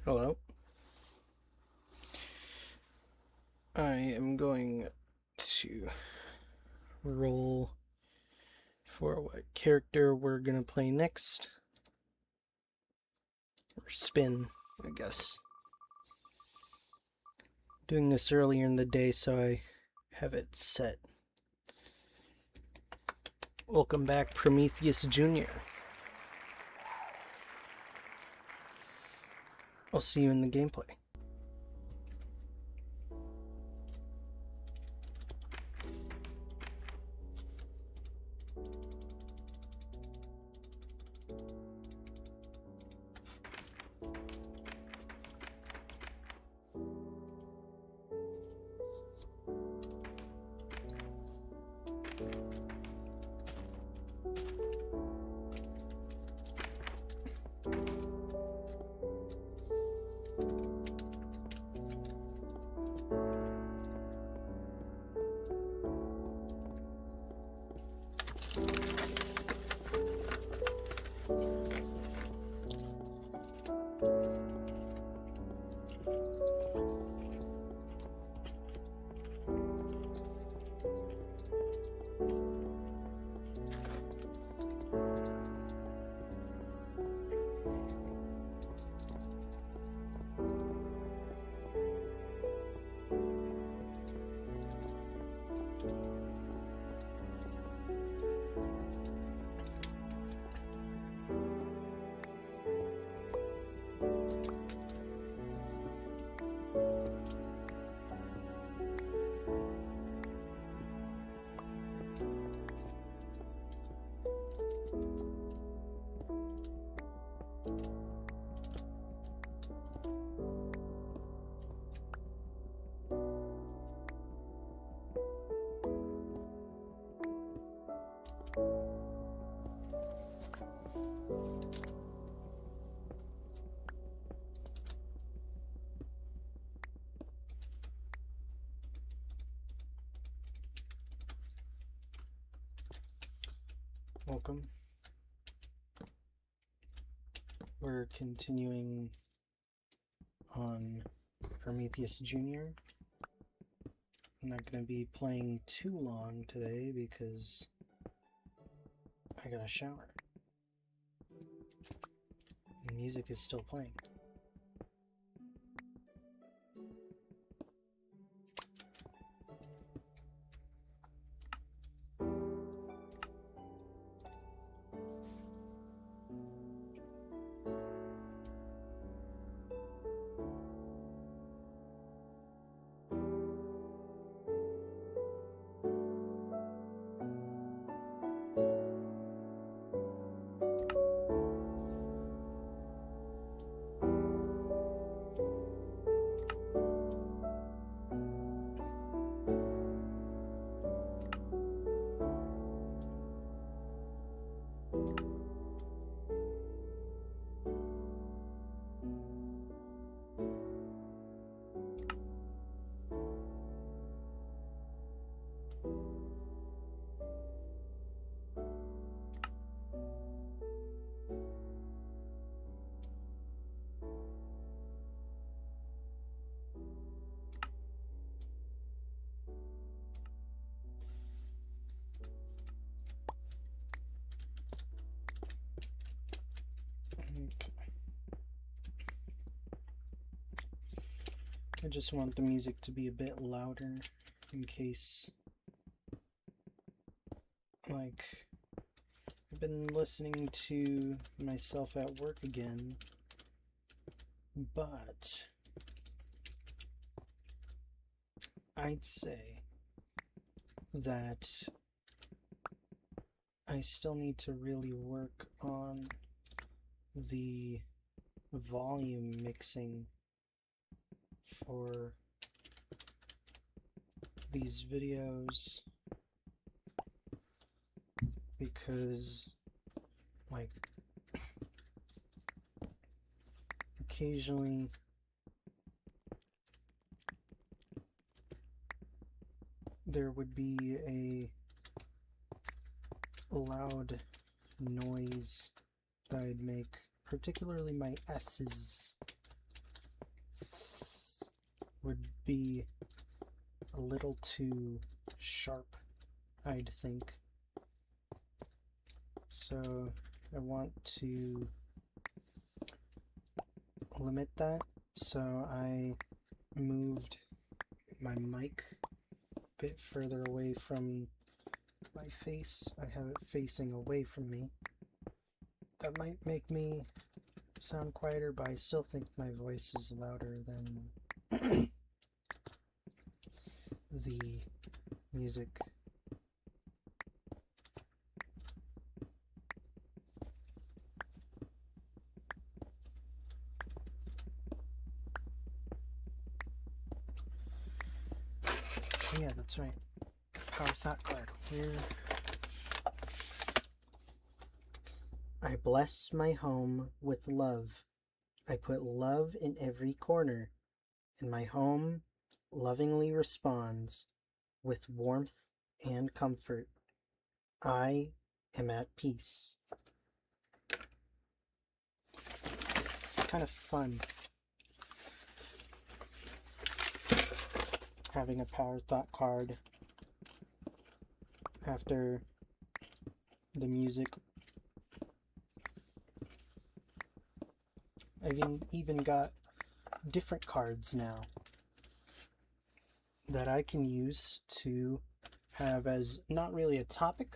Hello. I am going to roll for what character we're going to play next. Or spin, I guess. Doing this earlier in the day so I have it set. Welcome back, Prometheus Jr. I'll see you in the gameplay. Welcome. We're continuing on Prometheus Jr. I'm not going to be playing too long today because I got a shower. The music is still playing. I just want the music to be a bit louder in case, like, I've been listening to myself at work again, but I'd say that I still need to really work on the volume mixing for these videos because, like, occasionally there would be a loud noise that I'd make, particularly my S's, would be a little too sharp, I'd think. So I want to limit that. So I moved my mic a bit further away from my face. I have it facing away from me. That might make me sound quieter, but I still think my voice is louder than the music. Oh yeah, that's right. Power thought card. I bless my home with love. I put love in every corner, and my home lovingly responds with warmth and comfort. I am at peace. It's kind of fun having a power thought card after the music. I've even got different cards now that I can use to have as not really a topic,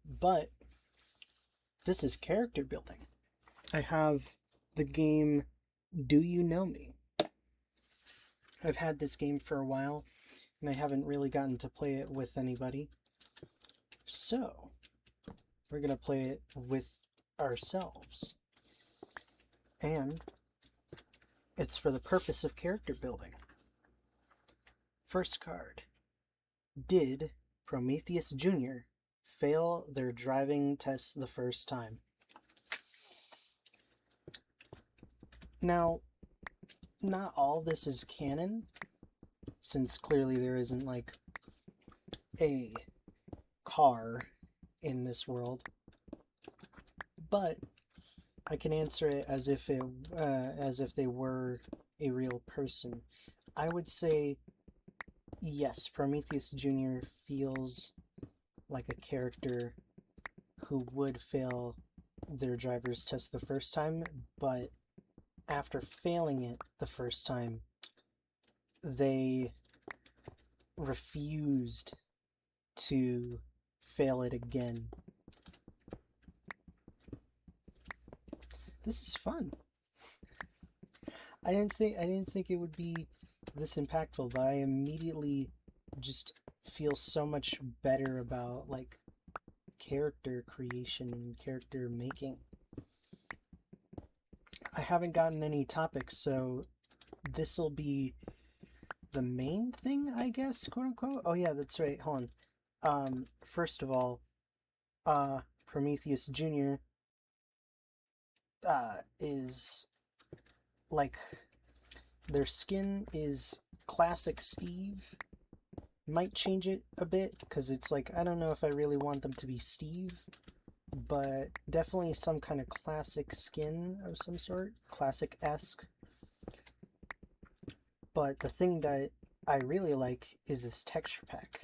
but this is character building. I have the game Do You Know Me? I've had this game for a while, and I haven't really gotten to play it with anybody. So, we're going to play it with ourselves. And it's for the purpose of character building. First card. Did Prometheus Jr. fail their driving tests the first time? Now, not all this is canon, since clearly there isn't like a car in this world, but I can answer it as if they were a real person. I would say yes, Prometheus Jr. feels like a character who would fail their driver's test the first time, but after failing it the first time, they refused to fail it again. This is fun. I didn't think it would be this impactful, but I immediately just feel so much better about like character creation and character making. I haven't gotten any topics, so this will be the main thing, I guess, quote unquote. Oh yeah, that's right. Hold on. First of all, Prometheus Jr. Is like their skin is classic Steve. Might change it a bit because it's like I don't know if I really want them to be Steve, but definitely some kind of classic skin of some sort, classic-esque. But the thing that I really like is this texture pack.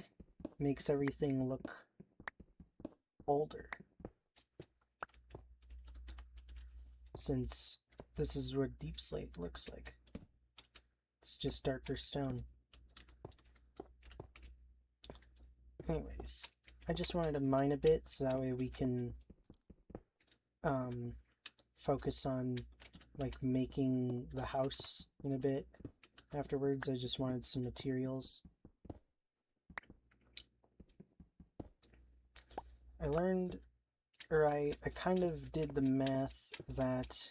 Makes everything look older. Since this is what Deep Slate looks like. It's just darker stone. Anyways, I just wanted to mine a bit so that way we can focus on like making the house in a bit. Afterwards, I just wanted some materials. I learned, or I kind of did the math that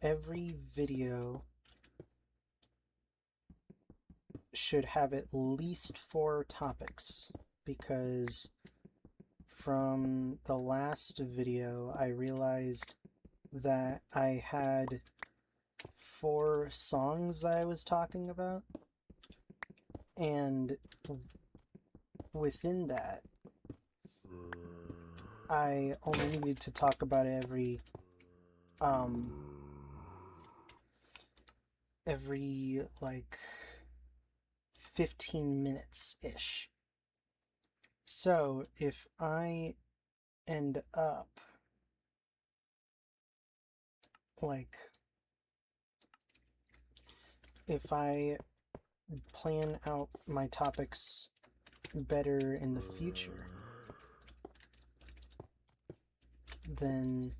every video should have at least 4 topics, because from the last video I realized that I had 4 songs that I was talking about, and within that I only needed to talk about every every like 15 minutes ish. So if I end up like, if I plan out my topics better in the future, then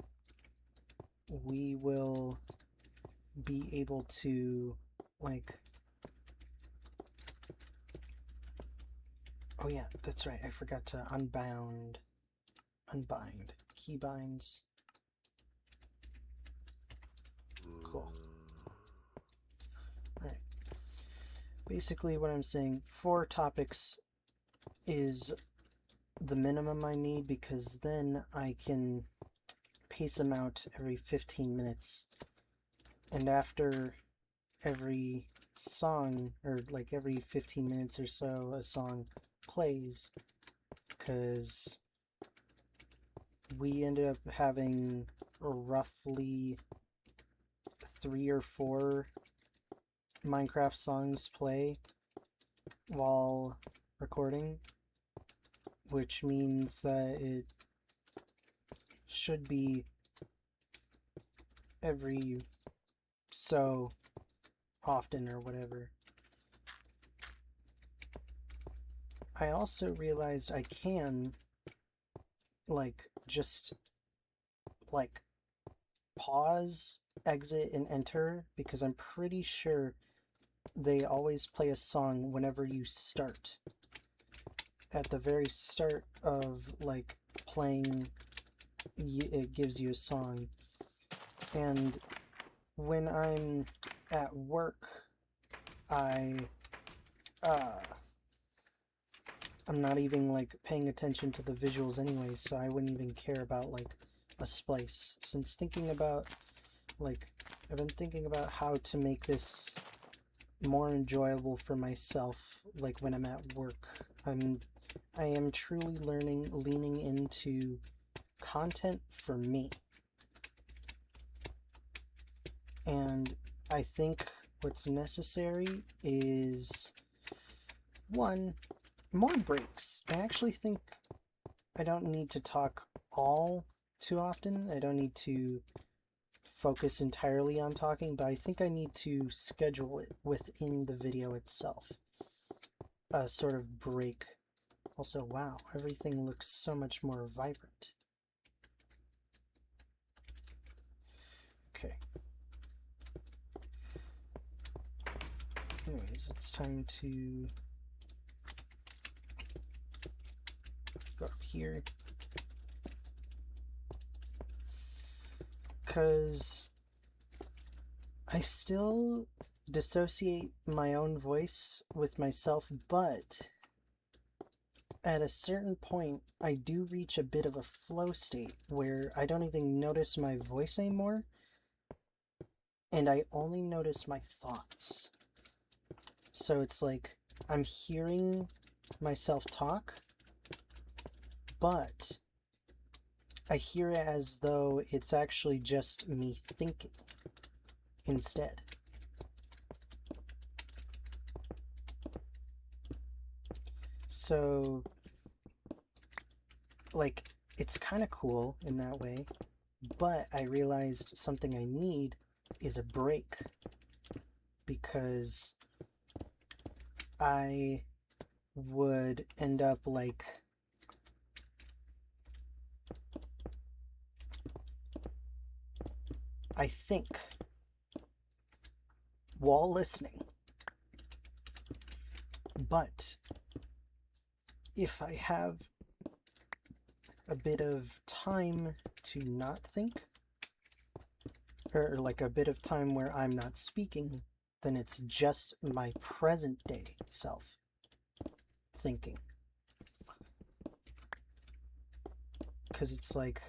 we will be able to, like, oh yeah, that's right, I forgot to unbind keybinds. Cool. Alright. Basically what I'm saying, 4 topics is the minimum I need, because then I can pace them out every 15 minutes. And after every song, or like every 15 minutes or so, a song plays, because we ended up having roughly 3 or 4 Minecraft songs play while recording, which means that it should be every so often or whatever. I also realized I can like just like pause, exit, and enter, because I'm pretty sure they always play a song whenever you start. At the very start of like playing, it gives you a song. And when I'm at work, I'm not even like paying attention to the visuals anyway, so I wouldn't even care about like a splice. Since thinking about like, I've been thinking about how to make this more enjoyable for myself, like when I'm at work. I am truly leaning into content for me. And I think what's necessary is, 1, more breaks. I actually think I don't need to talk all too often. I don't need to focus entirely on talking, but I think I need to schedule it within the video itself. A sort of break. Also, wow, everything looks so much more vibrant. Okay. Anyways, it's time to go up here. Because I still dissociate my own voice with myself, but at a certain point, I do reach a bit of a flow state where I don't even notice my voice anymore, and I only notice my thoughts. So it's like I'm hearing myself talk, but I hear it as though it's actually just me thinking instead. So, like, it's kind of cool in that way, but I realized something I need is a break, because I would end up like, I think, while listening. But if I have a bit of time to not think, or like a bit of time where I'm not speaking, then it's just my present day self thinking. Because it's like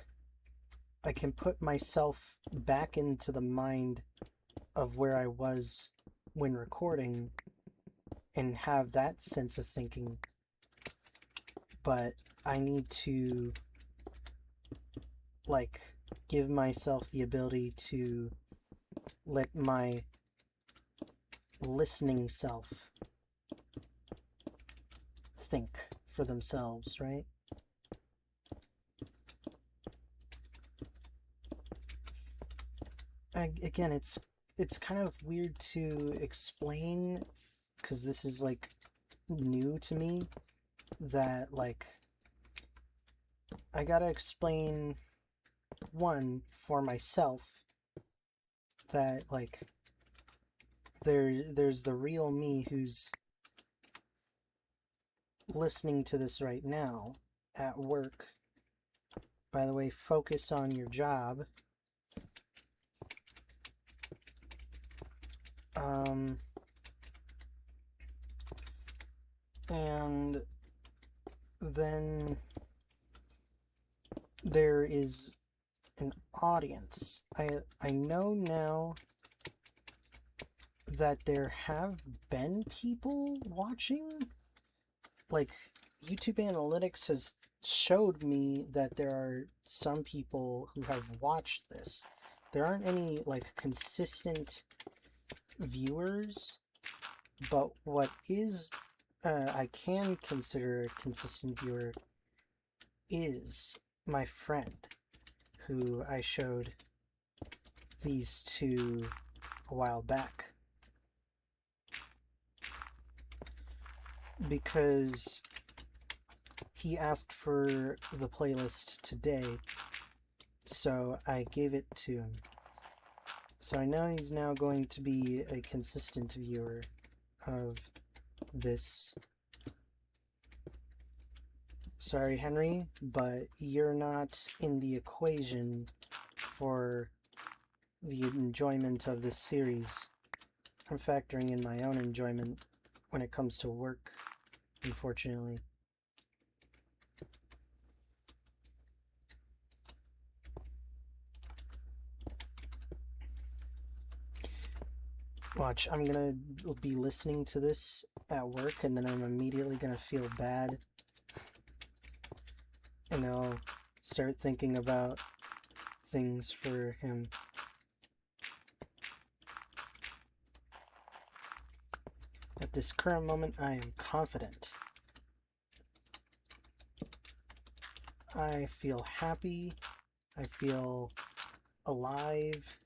I can put myself back into the mind of where I was when recording and have that sense of thinking, but I need to like give myself the ability to let my listening self think for themselves, right? Again, it's kind of weird to explain because this is like new to me, that like I gotta explain one for myself, that like there's the real me who's listening to this right now at work. By the way, focus on your job. And then there is an audience. I know now that there have been people watching. Like, YouTube Analytics has showed me that there are some people who have watched this. There aren't any, like, consistent viewers, but what is, I can consider a consistent viewer is my friend, who I showed these to a while back. Because he asked for the playlist today, so I gave it to him. So I know he's now going to be a consistent viewer of this. Sorry, Henry, but you're not in the equation for the enjoyment of this series. I'm factoring in my own enjoyment when it comes to work, unfortunately. Watch, I'm gonna be listening to this at work, and then I'm immediately gonna feel bad. And I'll start thinking about things for him. At this current moment, I am confident. I feel happy. I feel alive.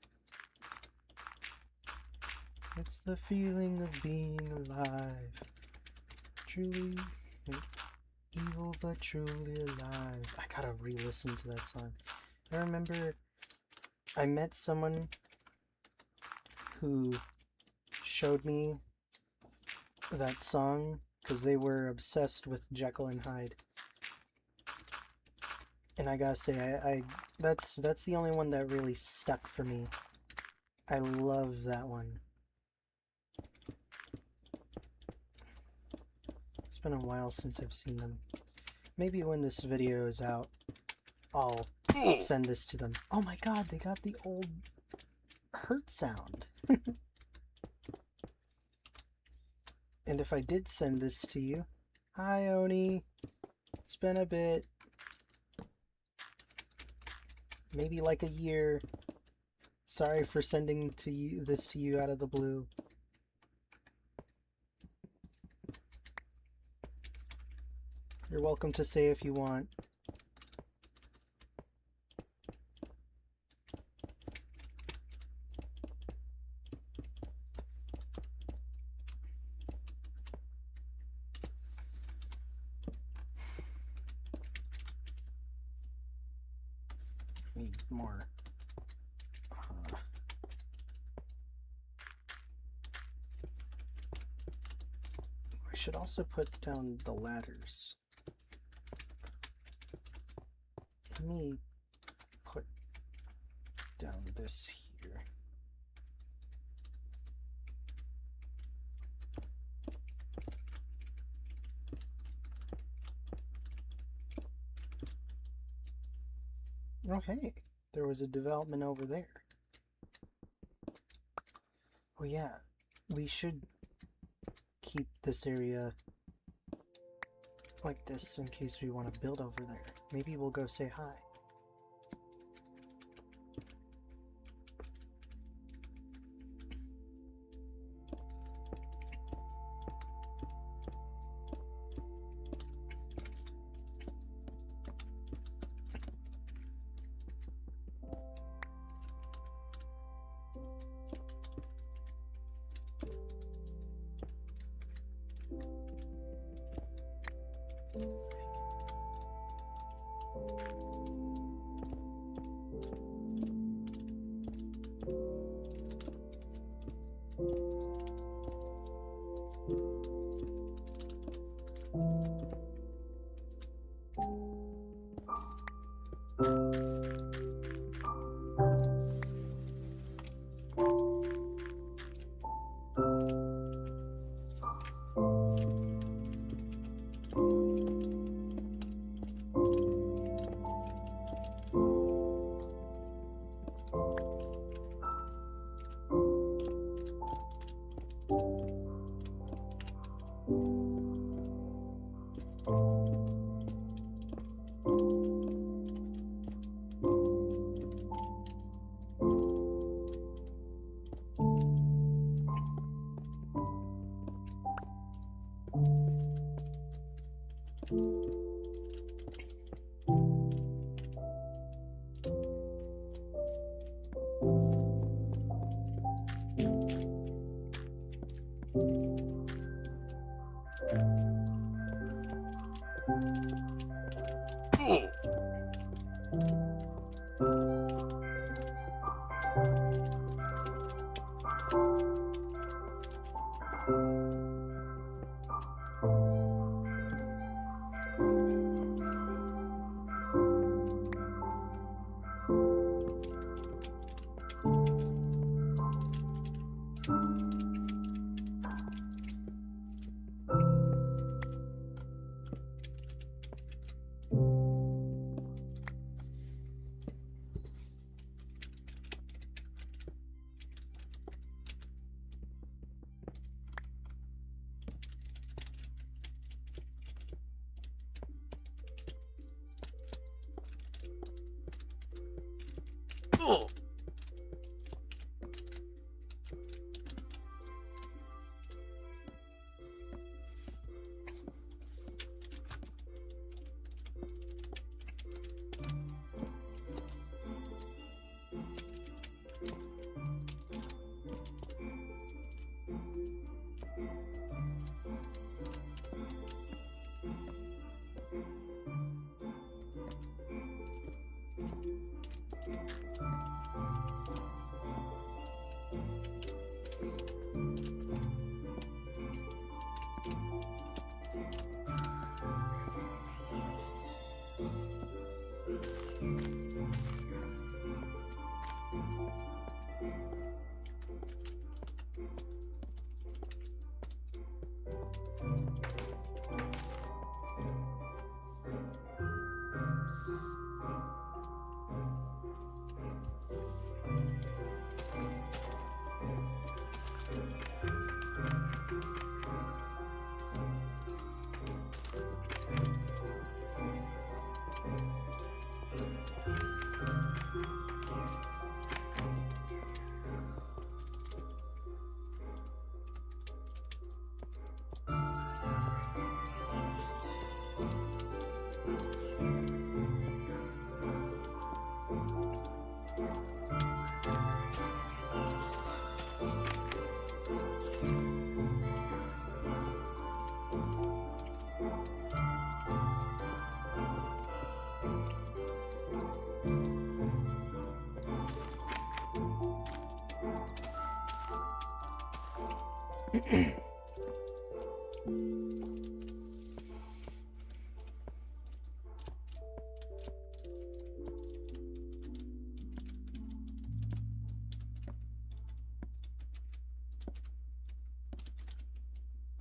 It's the feeling of being alive. Truly evil, but truly alive. I gotta re-listen to that song. I remember I met someone who showed me that song because they were obsessed with Jekyll and Hyde. And I gotta say, that's the only one that really stuck for me. I love that one. It's been a while since I've seen them. Maybe when this video is out, I'll send this to them. Oh my god, they got the old hurt sound. And if I did send this to you, hi Oni, it's been a bit. Maybe like a year. Sorry for sending this to you out of the blue. You're welcome to say if you want. Need more. I should also put down the ladders. Let me put down this here. Oh hey, there was a development over there. Oh yeah, we should keep this area like this in case we want to build over there. Maybe we'll go say hi.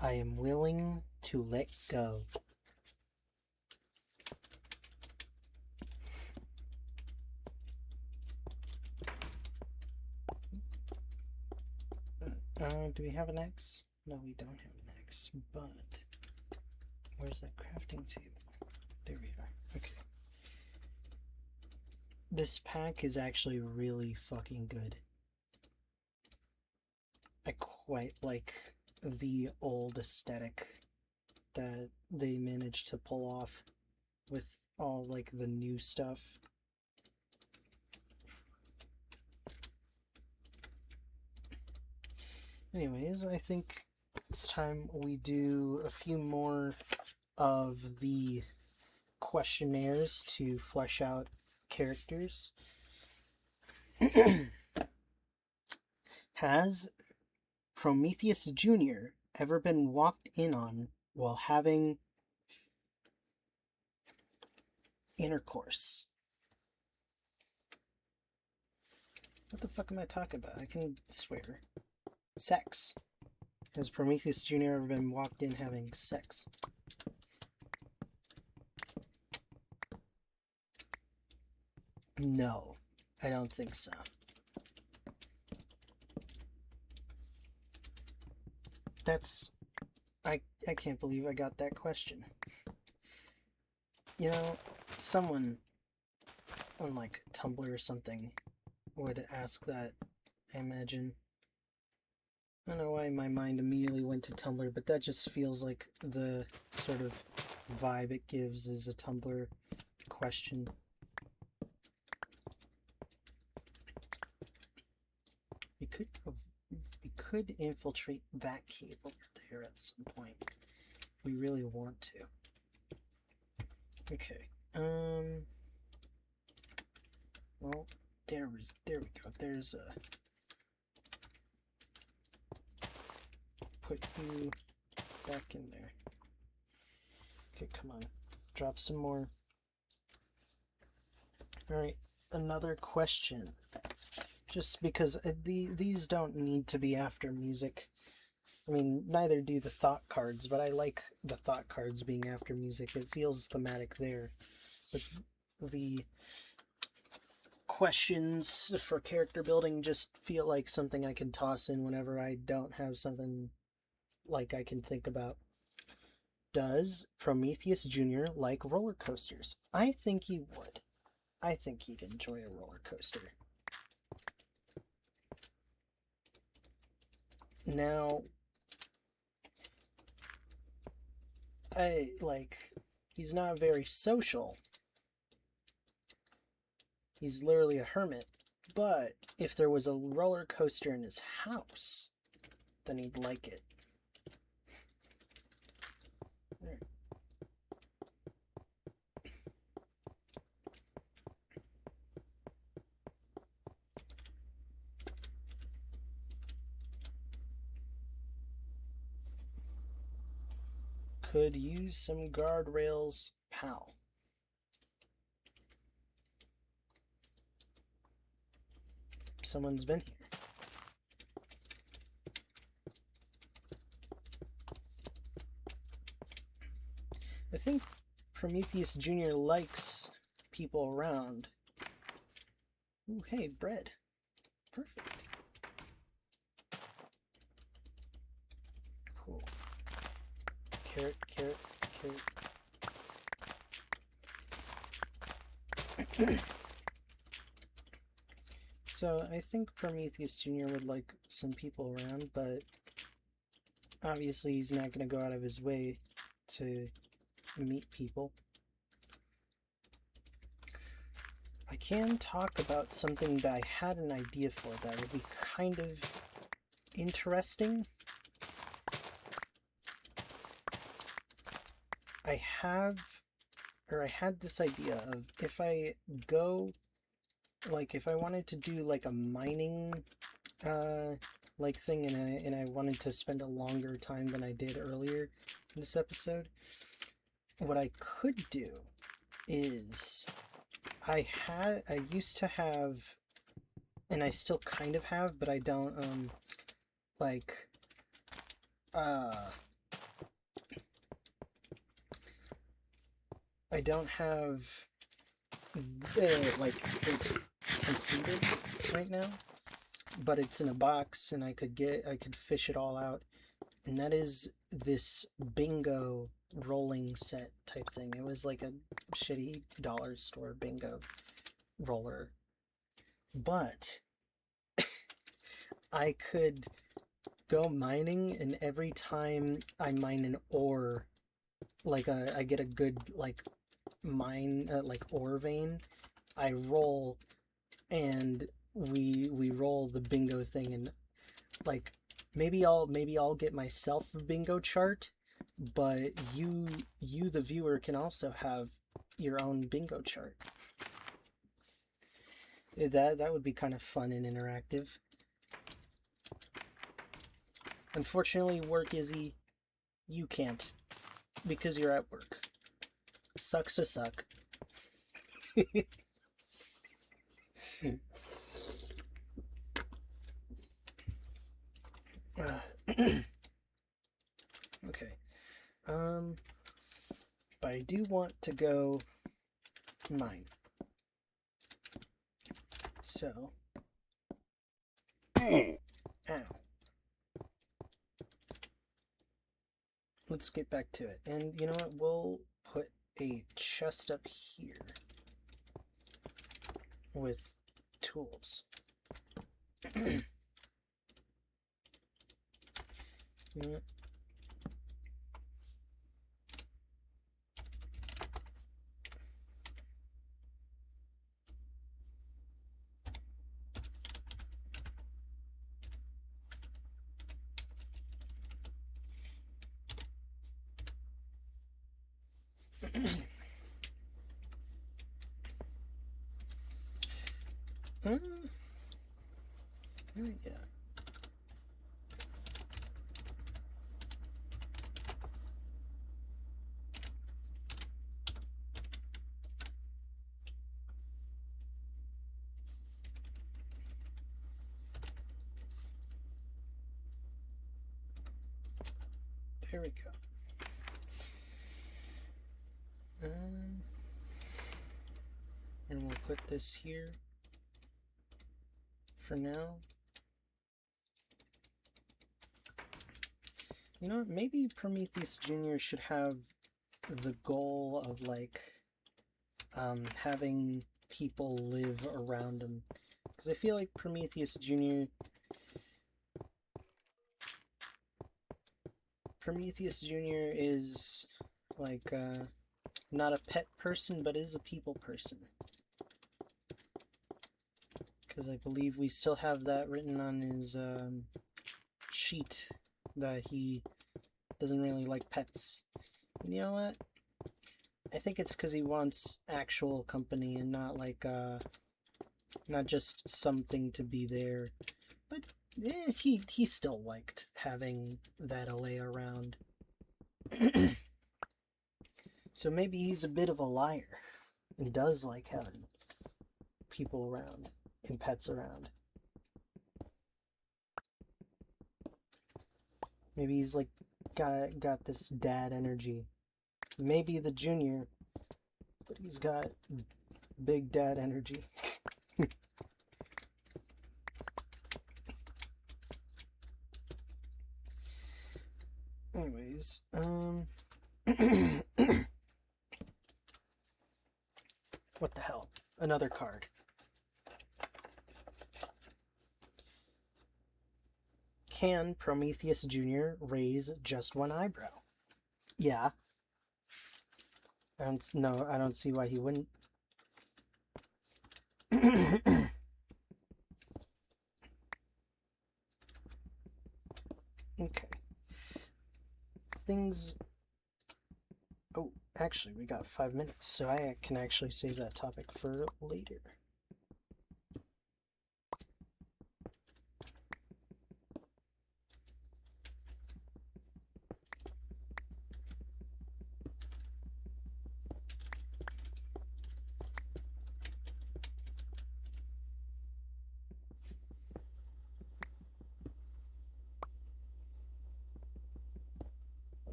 I am willing to let go. Do we have an X? No, we don't have an X, but where's that crafting table? There we are. Okay. This pack is actually really fucking good. I quite like the old aesthetic that they managed to pull off with all like the new stuff. Anyways, I think it's time we do a few more of the questionnaires to flesh out characters. Has Prometheus Jr. ever been walked in on while having intercourse? What the fuck am I talking about? I can swear. Sex. Has Prometheus Jr. ever been walked in having sex? No, I don't think so. That's... I can't believe I got that question. You know, someone on like Tumblr or something would ask that, I imagine. I don't know why my mind immediately went to Tumblr, but that just feels like the sort of vibe it gives is a Tumblr question. We could We could infiltrate that cave over there at some point if we really want to. Okay. Well, there we go. There's a. Put you back in there. Okay, come on. Drop some more. Alright, another question. Just because these don't need to be after music. I mean, neither do the thought cards, but I like the thought cards being after music. It feels thematic there. But the questions for character building just feel like something I can toss in whenever I don't have something like I can think about. Does Prometheus Jr. like roller coasters? I think he would. I think he'd enjoy a roller coaster. Now, he's not very social. He's literally a hermit. But if there was a roller coaster in his house, then he'd like it. Right. Could use some guardrails, pal. Someone's been here. I think Prometheus Jr. likes people around. Ooh, hey, bread. Perfect. Cool. Carrot, carrot, carrot. So I think Prometheus Jr. would like some people around, but obviously he's not going to go out of his way to meet people. I can talk about something that I had an idea for that would be kind of interesting. I had this idea of if I go, like if I wanted to do like a mining like thing and I wanted to spend a longer time than I did earlier in this episode, what I could do is I used to have, and I still kind of have, but I don't I don't have it completed right now, but it's in a box and I could fish it all out, and that is this bingo rolling set type thing. It was like a shitty dollar store bingo roller, but I could go mining, and every time I mine an ore, like I get a good like mine like ore vein, I roll, and we roll the bingo thing, and like maybe I'll get myself a bingo chart, but you the viewer can also have your own bingo chart. That would be kind of fun and interactive. Unfortunately, work Izzy, you can't because you're at work. Sucks to suck. Okay. But I do want to go mine. So. Ow. Let's get back to it. And you know what? We'll put a chest up here with tools. You know what? Yeah. There we go. And we'll put this here for now. You know what? Maybe Prometheus Jr. should have the goal of like having people live around him, because I feel like Prometheus Jr. is like not a pet person, but is a people person. Because I believe we still have that written on his sheet, that he doesn't really like pets. And you know what? I think it's because he wants actual company and not like not just something to be there. But yeah, he still liked having that Alea around. So maybe he's a bit of a liar and does like having people around and pets around. Maybe he's like got this dad energy. Maybe the junior, but he's got big dad energy. Anyways, what the hell? Another card. Can Prometheus Jr. raise just one eyebrow? Yeah. I don't see why he wouldn't. Okay. Things... Oh, actually, we got 5 minutes, so I can actually save that topic for later.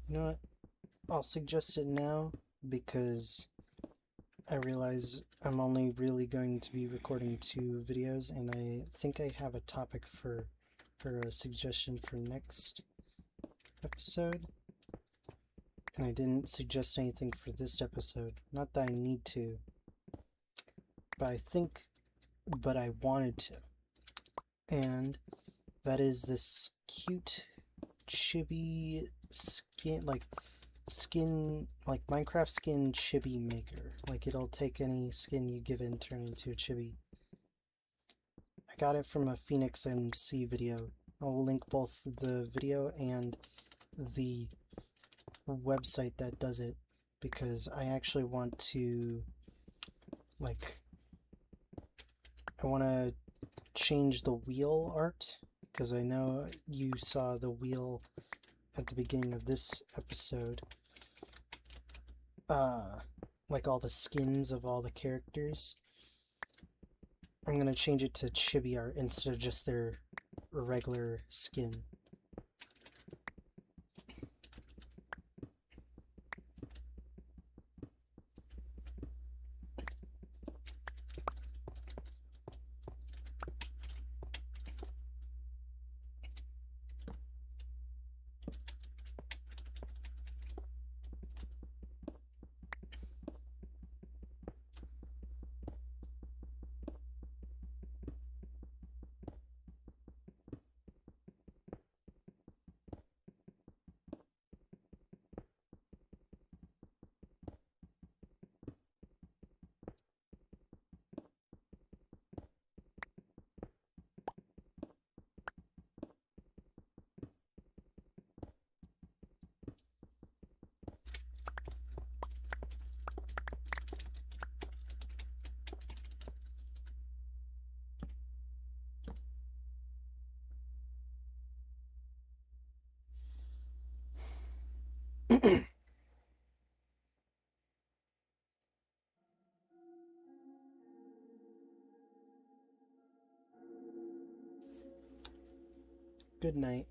You know what? I'll suggest it now because I realize I'm only really going to be recording 2 videos, and I think I have a topic for a suggestion for next episode. And I didn't suggest anything for this episode. Not that I need to, but I wanted to. And that is this cute chibi skin, like Minecraft skin chibi maker. Like, it'll take any skin you give it and turn it into a chibi. I got it from a Phoenix MC video. I'll link both the video and the website that does it, because I actually want to, like, I want to change the wheel art, because I know you saw the wheel at the beginning of this episode. Like all the skins of all the characters. I'm gonna change it to chibi art instead of just their regular skin. Good night.